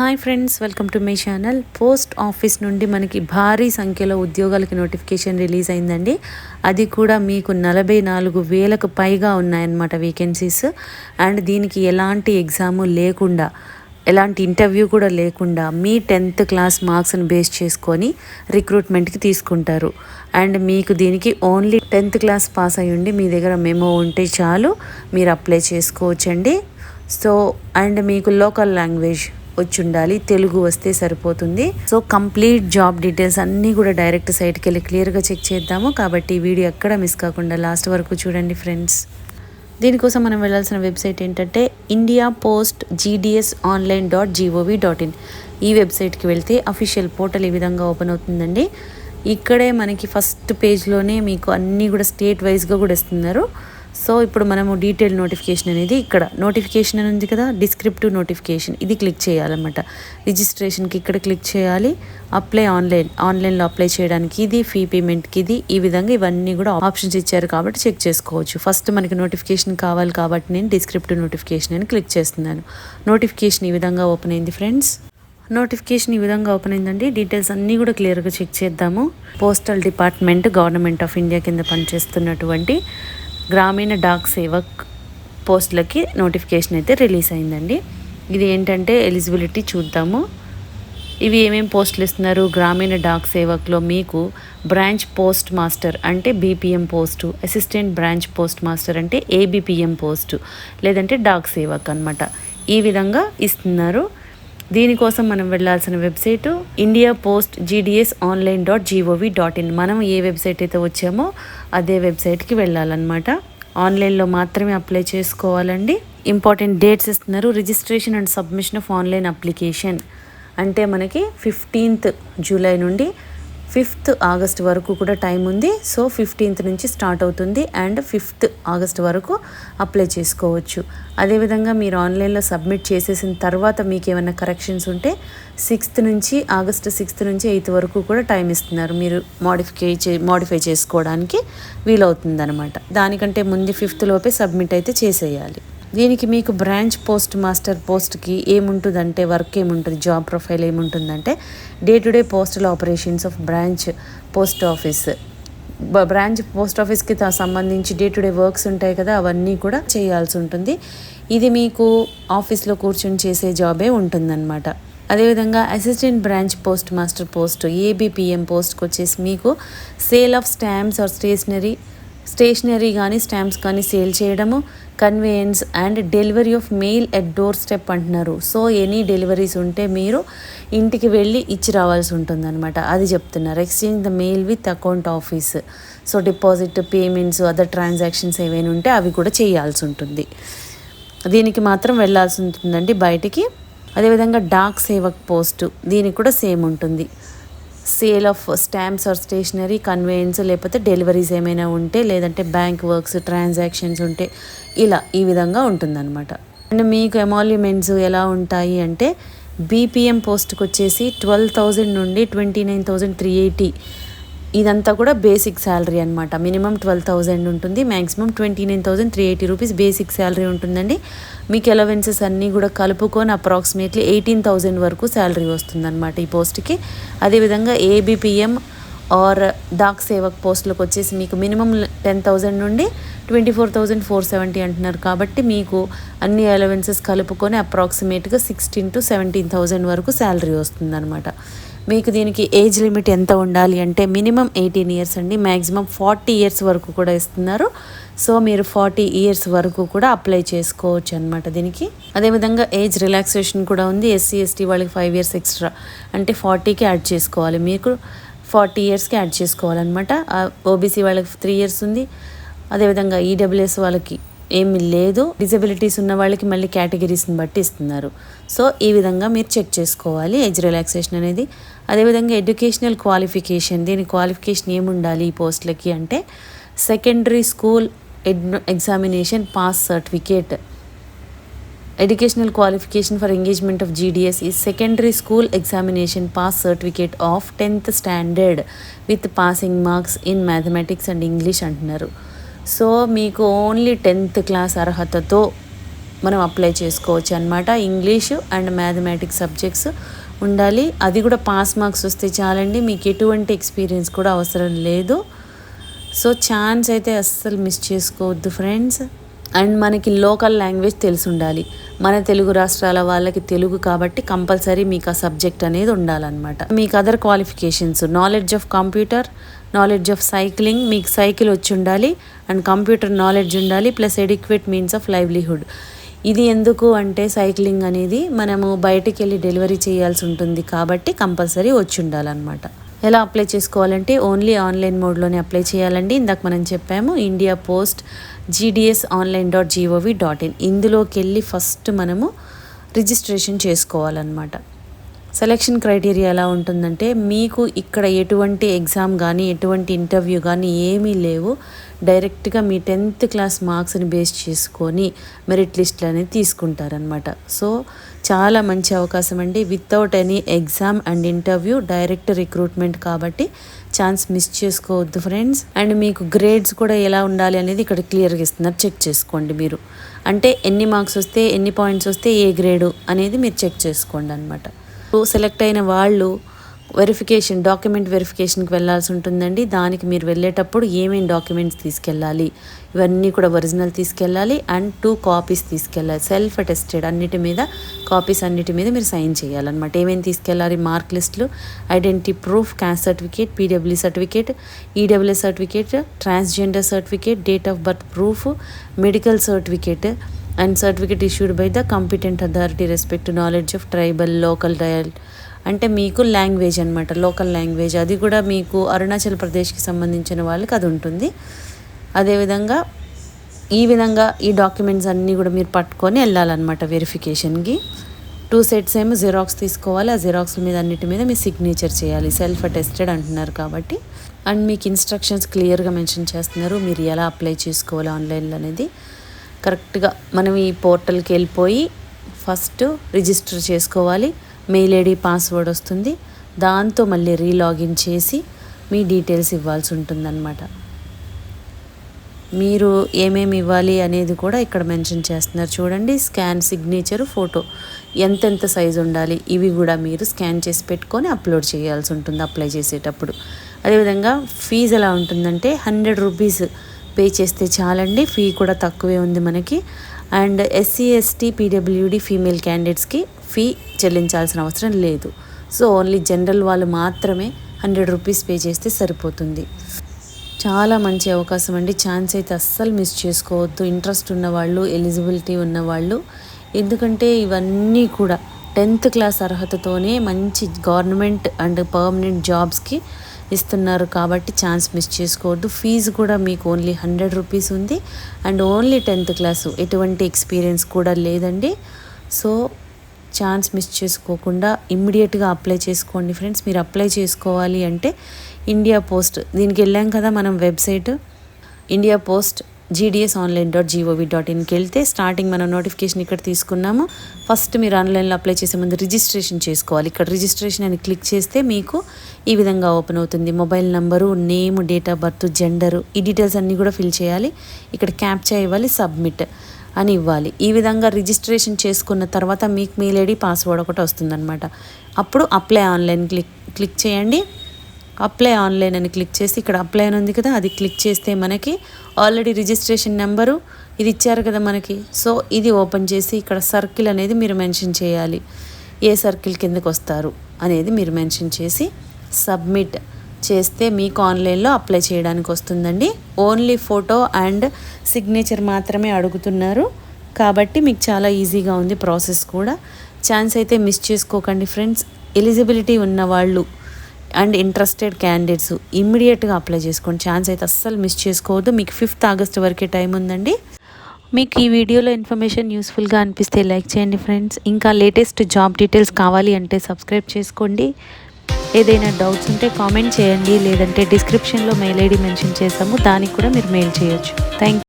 Hi friends, welcome to my channel. Post office నుండి మనకి భారీ సంఖ్యలో ఉద్యోగాలకి నోటిఫికేషన్ రిలీజ్ అయిందండి. అది కూడా మీకు 44,000కు పైగా ఉన్నాయన్నమాట వేకెన్సీస్. అండ్ దీనికి ఎలాంటి ఎగ్జాము లేకుండా, ఎలాంటి ఇంటర్వ్యూ కూడా లేకుండా మీ 10th క్లాస్ మార్క్స్ని బేస్ చేసుకొని రిక్రూట్మెంట్కి తీసుకుంటారు. అండ్ మీకు దీనికి ఓన్లీ 10th క్లాస్ పాస్ అయ్యి ఉండి మీ దగ్గర మెమో ఉంటే చాలు, మీరు అప్లై చేసుకోవచ్చండి. సో అండ్ మీకు లోకల్ లాంగ్వేజ్ వచ్చి ఉండాలి, తెలుగు వస్తే సరిపోతుంది. సో కంప్లీట్ జాబ్ డీటెయిల్స్ అన్నీ కూడా డైరెక్ట్ సైట్కి వెళ్ళి క్లియర్గా చెక్ చేద్దాము. కాబట్టి ఈ వీడియో ఎక్కడ మిస్ కాకుండా లాస్ట్ వరకు చూడండి ఫ్రెండ్స్. దీనికోసం మనం వెళ్ళాల్సిన వెబ్సైట్ ఏంటంటే indiaPostGDSonline.gov.in. ఈ వెబ్సైట్కి వెళ్తే అఫీషియల్ పోర్టల్ ఈ విధంగా ఓపెన్ అవుతుందండి. ఇక్కడే మనకి ఫస్ట్ పేజ్లోనే మీకు అన్నీ కూడా స్టేట్ వైజ్గా కూడా ఇస్తున్నారు. సో ఇప్పుడు మనము డీటెయిల్ నోటిఫికేషన్ అనేది ఇక్కడ నోటిఫికేషన్ అని ఉంది కదా, డిస్క్రిప్టివ్ నోటిఫికేషన్, ఇది క్లిక్ చేయాలన్నమాట. రిజిస్ట్రేషన్కి ఇక్కడ క్లిక్ చేయాలి. అప్లై ఆన్లైన్లో అప్లై చేయడానికి ఇది, ఫీ పేమెంట్కి ఇది, ఈ విధంగా ఇవన్నీ కూడా ఆప్షన్స్ ఇచ్చారు కాబట్టి చెక్ చేసుకోవచ్చు. ఫస్ట్ మనకి నోటిఫికేషన్ కావాలి కాబట్టి నేను డిస్క్రిప్టివ్ నోటిఫికేషన్ అని క్లిక్ చేస్తున్నాను. నోటిఫికేషన్ ఈ విధంగా ఓపెన్ అయింది ఫ్రెండ్స్. నోటిఫికేషన్ ఈ విధంగా ఓపెన్ అయిందండి. డీటెయిల్స్ అన్నీ కూడా క్లియర్గా చెక్ చేద్దాము. Postal department, government of India కింద పనిచేస్తున్నటువంటి గ్రామీణ డాక్ సేవక్ పోస్టులకి నోటిఫికేషన్ అయితే రిలీజ్ అయిందండి. ఇది ఏంటంటే ఎలిజిబిలిటీ చూద్దాము. ఇవి ఏమేమి పోస్టులు ఇస్తున్నారు. గ్రామీణ డాక్ సేవక్లో మీకు బ్రాంచ్ పోస్ట్ మాస్టర్ అంటే BPM post, assistant branch post master అంటే ఏబిపిఎం పోస్టు, లేదంటే డాక్ సేవక్ అనమాట. ఈ విధంగా ఇస్తున్నారు. దీనికోసం మనం వెళ్ళాల్సిన వెబ్సైట్ indiaPostGDSonline.gov.in. మనం ఏ వెబ్సైట్ అయితే వచ్చామో అదే వెబ్సైట్కి వెళ్ళాలన్నమాట. ఆన్లైన్లో మాత్రమే అప్లై చేసుకోవాలండి. ఇంపార్టెంట్ డేట్స్ ఇస్తున్నారు. Registration and submission of online application అంటే మనకి 15th జూలై నుండి 5th ఆగస్ట్ వరకు కూడా టైం ఉంది. సో 15th నుంచి స్టార్ట్ అవుతుంది అండ్ 5th ఆగస్ట్ వరకు అప్లై చేసుకోవచ్చు. అదేవిధంగా మీరు ఆన్లైన్లో సబ్మిట్ చేసేసిన తర్వాత మీకు ఏమైనా కరెక్షన్స్ ఉంటే ఆగస్ట్ 6th నుంచి 8th వరకు కూడా టైం ఇస్తున్నారు. మీరు మోడిఫై చేసుకోవడానికి వీలవుతుంది అనమాట. దానికంటే ముందు 5th లోపే సబ్మిట్ అయితే చేసేయాలి. దీనికి మీకు బ్రాంచ్ పోస్ట్ మాస్టర్ పోస్ట్కి ఏముంటుందంటే వర్క్ ఏముంటుంది, జాబ్ ప్రొఫైల్ ఏముంటుందంటే day to day postal operations of branch post office. Branch post ఆఫీస్కి సంబంధించి డే టు డే వర్క్స్ ఉంటాయి కదా, అవన్నీ కూడా చేయాల్సి ఉంటుంది. ఇది మీకు ఆఫీస్లో కూర్చొని చేసే జాబే ఉంటుందన్నమాట. అదేవిధంగా assistant branch post master post ABPM పోస్ట్కి వచ్చేసి మీకు sale of stamps or stationery కానీ స్టాంప్స్ కానీ సేల్ చేయడము, conveyance and delivery of mail at doorstep అంటున్నారు. సో ఎనీ డెలివరీస్ ఉంటే మీరు ఇంటికి వెళ్ళి ఇచ్చి రావాల్సి ఉంటుందన్నమాట. అది చెప్తున్నారు. Exchange the mail with account office. So deposit, payments, other transactions ఏవైనా ఉంటే అవి కూడా చేయాల్సి ఉంటుంది. దీనికి మాత్రం వెళ్ళాల్సి ఉంటుందండి బయటికి. అదేవిధంగా డాక్ సేవక్ పోస్టు, దీనికి కూడా సేమ్ ఉంటుంది. Sale of stamps or stationery, conveyance, లేకపోతే డెలివరీస్ ఏమైనా ఉంటే, లేదంటే బ్యాంక్ వర్క్స్, ట్రాన్సాక్షన్స్ ఉంటే ఇలా ఈ విధంగా ఉంటుందన్నమాట. అండ్ మీకు ఎమాల్యుమెంట్స్ ఎలా ఉంటాయి అంటే బీపీఎం పోస్ట్కి వచ్చేసి 12,000 నుండి 29,380. ఇదంతా కూడా బేసిక్ శాలరీ అనమాట. మినిమం 12,000 ఉంటుంది, మ్యాక్సిమం 29,380 రూపీస్ బేసిక్ శాలరీ ఉంటుందండి. మీకు అలవెన్సెస్ అన్నీ కూడా కలుపుకొని అప్రాక్సిమేట్లీ 18,000 వరకు శాలరీ వస్తుందన్నమాట ఈ పోస్ట్కి. అదేవిధంగా ఏబిపిఎం ఆర్ డాక్ సేవక్ పోస్టులకు వచ్చేసి మీకు మినిమం 10,000 నుండి 24,470 అంటున్నారు. కాబట్టి మీకు అన్ని అలవెన్సెస్ కలుపుకొని అప్రాక్సిమేట్గా 16,000 to 17,000 వరకు శాలరీ వస్తుందన్నమాట. మీకు దీనికి ఏజ్ లిమిట్ ఎంత ఉండాలి అంటే మినిమం 18 years అండి, మ్యాక్సిమం 40 years వరకు కూడా ఇస్తున్నారు. సో మీరు 40 years వరకు కూడా అప్లై చేసుకోవచ్చు అనమాట దీనికి. అదేవిధంగా ఏజ్ రిలాక్సేషన్ కూడా ఉంది. ఎస్సీ ఎస్టీ వాళ్ళకి 5 years ఎక్స్ట్రా అంటే 40కి యాడ్ చేసుకోవాలి. మీకు 40 yearsకి యాడ్ చేసుకోవాలన్నమాట. ఓబీసీ వాళ్ళకి 3 years ఉంది. అదేవిధంగా ఈడబ్ల్యూఎస్ వాళ్ళకి ఏమీ లేదు. డిజబిలిటీస్ ఉన్న వాళ్ళకి మళ్ళీ కేటగిరీస్ని బట్టి ఇస్తున్నారు. సో ఈ విధంగా మీరు చెక్ చేసుకోవాలి ఏజ్ రిలాక్సేషన్ అనేది. అదేవిధంగా ఎడ్యుకేషనల్ క్వాలిఫికేషన్, దీని క్వాలిఫికేషన్ ఏముండాలి ఈ పోస్టులకి అంటే secondary school examination pass certificate. Educational qualification for engagement of GDS is secondary school examination pass certificate of 10th standard with passing marks in mathematics and English అంటున్నారు. So మీకు only 10th class అర్హతతో మనం apply చేసుకోవచ్చు అన్నమాట. English and mathematics subjects ఉండాలి. అది కూడా pass marks వస్తే చాలండి, మీకు ఎటువంటి ఎక్స్పీరియన్స్ కూడా అవసరం లేదు. సో ఛాన్స్ అయితే అస్సలు మిస్ చేసుకోవద్దు ఫ్రెండ్స్. అండ్ మనకి లోకల్ లాంగ్వేజ్ తెలిసి ఉండాలి. మన తెలుగు రాష్ట్రాల వాళ్ళకి తెలుగు కాబట్టి కంపల్సరీ మీకు ఆ సబ్జెక్ట్ అనేది ఉండాలన్నమాట. మీకు other qualifications knowledge of computer, knowledge of cycling, మీకు సైకిల్ వచ్చి ఉండాలి అండ్ కంప్యూటర్ నాలెడ్జ్ ఉండాలి, plus adequate means of livelihood. ఇది ఎందుకు అంటే సైక్లింగ్ అనేది మనము బయటికి వెళ్ళి డెలివరీ చేయాల్సి ఉంటుంది కాబట్టి కంపల్సరీ వచ్చి ఉండాలన్నమాట. ఎలా అప్లై చేసుకోవాలంటే ఓన్లీ ఆన్లైన్ మోడ్లోనే అప్లై చేయాలండి. ఇందాక మనం చెప్పాము ఇండియా పోస్ట్ gdsonline.gov.in, ఇందులోకి వెళ్ళి ఫస్ట్ మనము రిజిస్ట్రేషన్ చేసుకోవాలన్నమాట. సెలెక్షన్ క్రైటీరియా ఎలా ఉంటుందంటే మీకు ఇక్కడ ఎటువంటి ఎగ్జామ్ కానీ ఎటువంటి ఇంటర్వ్యూ కానీ ఏమీ లేవు. డైరెక్ట్గా మీ 10th క్లాస్ మార్క్స్ని బేస్ చేసుకొని మెరిట్ లిస్టులు అనేది తీసుకుంటారనమాట. సో చాలా మంచి అవకాశం అండి. Without any exam and interview direct recruitment కాబట్టి ఛాన్స్ మిస్ చేసుకోవద్దు ఫ్రెండ్స్. అండ్ మీకు గ్రేడ్స్ కూడా ఎలా ఉండాలి అనేది ఇక్కడ క్లియర్గా ఇస్తున్నారు, చెక్ చేసుకోండి మీరు. అంటే ఎన్ని మార్క్స్ వస్తే ఎన్ని పాయింట్స్ వస్తే ఏ గ్రేడు అనేది మీరు చెక్ చేసుకోండి అనమాట. సెలెక్ట్ అయిన వాళ్ళు డాక్యుమెంట్ వెరిఫికేషన్కి వెళ్ళాల్సి ఉంటుందండి. దానికి మీరు వెళ్ళేటప్పుడు ఏమేమి డాక్యుమెంట్స్ తీసుకెళ్ళాలి, ఇవన్నీ కూడా ఒరిజినల్ తీసుకెళ్ళాలి అండ్ 2 కాపీస్ తీసుకెళ్ళాలి. సెల్ఫ్ అటెస్టెడ్ అన్నిటి మీద కాపీస్ అన్నిటి మీద మీరు సైన్ చేయాలన్నమాట. ఏమేమి తీసుకెళ్ళాలి, మార్క్ లిస్టులు, identity proof, caste certificate, PW certificate, EWS certificate, transgender certificate, date of birth proof, medical certificate and certificate issued by the competent authority respect knowledge of tribal local dial. అంటే మీకు language అనమాట, local language. అది కూడా మీకు అరుణాచల్ ప్రదేశ్కి సంబంధించిన వాళ్ళకి అది ఉంటుంది. అదేవిధంగా ఈ డాక్యుమెంట్స్ అన్నీ కూడా మీరు పట్టుకొని వెళ్ళాలన్నమాట వెరిఫికేషన్కి. 2 సెట్స్ ఏమో జిరాక్స్ తీసుకోవాలి. ఆ జిరాక్స్ మీద అన్నిటి మీద మీ సిగ్నేచర్ చేయాలి. సెల్ఫ్ అటెస్టెడ్ అంటున్నారు కాబట్టి. అండ్ మీకు ఇన్స్ట్రక్షన్స్ క్లియర్గా మెన్షన్ చేస్తున్నారు మీరు ఎలా అప్లై చేసుకోవాలి ఆన్లైన్లో అనేది. కరెక్ట్గా మనం ఈ పోర్టల్కి వెళ్ళిపోయి ఫస్ట్ రిజిస్టర్ చేసుకోవాలి. మెయిల్ ఐడి పాస్వర్డ్ వస్తుంది, దాంతో మళ్ళీ రీలాగిన్ చేసి మీ డీటెయిల్స్ ఇవ్వాల్సి ఉంటుందన్నమాట. మీరు ఏమేమి ఇవ్వాలి అనేది కూడా ఇక్కడ మెన్షన్ చేస్తున్నారు చూడండి. స్కాన్, సిగ్నేచర్, ఫోటో, ఎంతెంత సైజు ఉండాలి ఇవి కూడా మీరు స్కాన్ చేసి పెట్టుకొని అప్లోడ్ చేయాల్సి ఉంటుంది అప్లై చేసేటప్పుడు. అదేవిధంగా ఫీజు ఎలా ఉంటుందంటే 100 రూపీస్ పే చేస్తే చాలండి. ఫీ కూడా తక్కువే ఉంది మనకి. And SC ST PWD female క్యాండిడేట్స్కి ఫీ చెల్లించాల్సిన అవసరం లేదు. సో ఓన్లీ జనరల్ వాళ్ళు మాత్రమే 100 రూపీస్ పే చేస్తే సరిపోతుంది. చాలా మంచి అవకాశం అండి. ఛాన్స్ అయితే అస్సలు మిస్ చేసుకోవద్దు. ఇంట్రెస్ట్ ఉన్నవాళ్ళు, ఎలిజిబిలిటీ ఉన్నవాళ్ళు. ఎందుకంటే ఇవన్నీ కూడా 10th క్లాస్ అర్హతతోనే మంచి గవర్నమెంట్ అండ్ పర్మనెంట్ జాబ్స్కి ఇస్తున్నారు కాబట్టి ఛాన్స్ మిస్ చేసుకోవద్దు. ఫీజు కూడా మీకు ఓన్లీ 100 రూపీస్ ఉంది అండ్ ఓన్లీ 10th క్లాసు, ఎటువంటి ఎక్స్పీరియన్స్ కూడా లేదండి. సో ఛాన్స్ మిస్ చేసుకోకుండా ఇమ్మీడియట్గా అప్లై చేసుకోండి ఫ్రెండ్స్. మీరు అప్లై చేసుకోవాలి అంటే ఇండియా పోస్ట్, దీనికి వెళ్ళాం కదా మనం వెబ్సైట్ ఇండియా పోస్ట్ gdsonline.gov.inకి వెళ్తే స్టార్టింగ్ మనం నోటిఫికేషన్ ఇక్కడ తీసుకున్నాము. ఫస్ట్ మీరు ఆన్లైన్లో అప్లై చేసే ముందు రిజిస్ట్రేషన్ చేసుకోవాలి. ఇక్కడ రిజిస్ట్రేషన్ అని క్లిక్ చేస్తే మీకు ఈ విధంగా ఓపెన్ అవుతుంది. Mobile number, name, date of birth, gender, ఈ డీటెయిల్స్ అన్నీ కూడా ఫిల్ చేయాలి. ఇక్కడ క్యాప్చా ఇవ్వాలి, సబ్మిట్ అని ఇవ్వాలి. ఈ విధంగా రిజిస్ట్రేషన్ చేసుకున్న తర్వాత మీకు మెయిల్ ఐడి పాస్వర్డ్ ఒకటి వస్తుందన్నమాట. అప్పుడు అప్లై ఆన్లైన్ క్లిక్ చేయండి. అప్లై ఆన్లైన్ అని క్లిక్ చేసి ఇక్కడ అప్లై అని ఉంది కదా, అది క్లిక్ చేస్తే మనకి ఆల్రెడీ రిజిస్ట్రేషన్ నెంబరు ఇది ఇచ్చారు కదా మనకి. సో ఇది ఓపెన్ చేసి ఇక్కడ సర్కిల్ అనేది మీరు మెన్షన్ చేయాలి. ఏ సర్కిల్ కిందకు వస్తారు అనేది మీరు మెన్షన్ చేసి సబ్మిట్ చేస్తే మీకు ఆన్లైన్లో అప్లై చేయడానికి వస్తుందండి. ఓన్లీ ఫోటో అండ్ సిగ్నేచర్ మాత్రమే అడుగుతున్నారు కాబట్టి మీకు చాలా ఈజీగా ఉంది ప్రాసెస్ కూడా. ఛాన్స్ అయితే మిస్ చేసుకోకండి ఫ్రెండ్స్. ఎలిజిబిలిటీ ఉన్నవాళ్ళు అండ్ ఇంట్రెస్టెడ్ క్యాండిడేట్స్ ఇమ్మీడియట్గా అప్లై చేసుకోండి. ఛాన్స్ అయితే అస్సలు మిస్ చేసుకోవద్దు. మీకు 5th ఆగస్ట్ వరకే టైం ఉందండి. మీకు ఈ వీడియోలో ఇన్ఫర్మేషన్ యూస్ఫుల్గా అనిపిస్తే లైక్ చేయండి ఫ్రెండ్స్. ఇంకా లేటెస్ట్ జాబ్ డీటెయిల్స్ కావాలి అంటే సబ్స్క్రైబ్ చేసుకోండి. ఏదైనా డౌట్స్ ఉంటే కామెంట్ చేయండి, లేదంటే డిస్క్రిప్షన్లో మెయిల్ ఐడి మెన్షన్ చేసాము, దానికి కూడా మీరు మెయిల్ చేయొచ్చు. థ్యాంక్